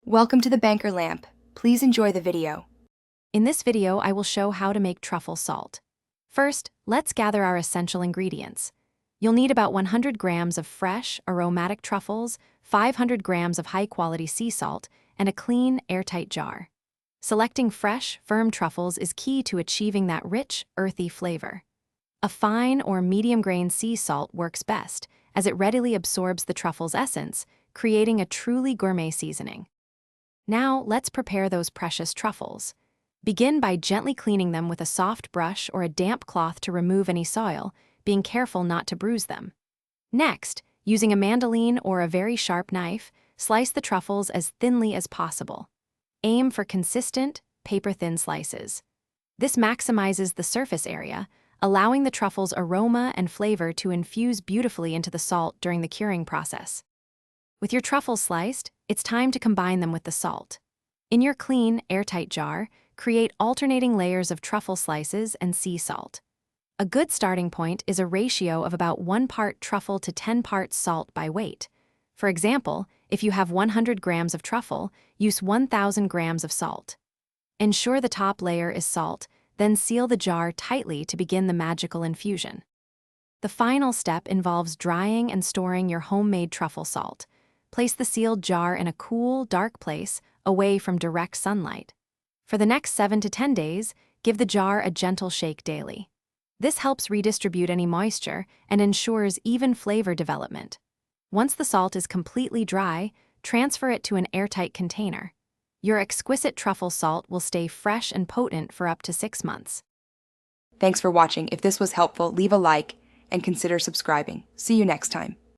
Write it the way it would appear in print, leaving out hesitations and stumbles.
Welcome to the Banker Lamp. Please enjoy the video. In this video, I will show how to make truffle salt. First, let's gather our essential ingredients. You'll need about 100 grams of fresh, aromatic truffles, 500 grams of high-quality sea salt, and a clean, airtight jar. Selecting fresh, firm truffles is key to achieving that rich, earthy flavor. A fine or medium-grain sea salt works best, as it readily absorbs the truffle's essence, creating a truly gourmet seasoning. Now, let's prepare those precious truffles. Begin by gently cleaning them with a soft brush or a damp cloth to remove any soil, being careful not to bruise them. Next, using a mandolin or a very sharp knife, slice the truffles as thinly as possible. Aim for consistent, paper-thin slices. This maximizes the surface area, allowing the truffle's aroma and flavor to infuse beautifully into the salt during the curing process. With your truffles sliced, it's time to combine them with the salt. In your clean, airtight jar, create alternating layers of truffle slices and sea salt. A good starting point is a ratio of about 1 part truffle to 10 parts salt by weight. For example, if you have 100 grams of truffle, use 1,000 grams of salt. Ensure the top layer is salt, then seal the jar tightly to begin the magical infusion. The final step involves drying and storing your homemade truffle salt. Place the sealed jar in a cool, dark place, away from direct sunlight. For the next 7 to 10 days, give the jar a gentle shake daily. This helps redistribute any moisture and ensures even flavor development. Once the salt is completely dry, transfer it to an airtight container. Your exquisite truffle salt will stay fresh and potent for up to 6 months. Thanks for watching. If this was helpful, leave a like and consider subscribing. See you next time.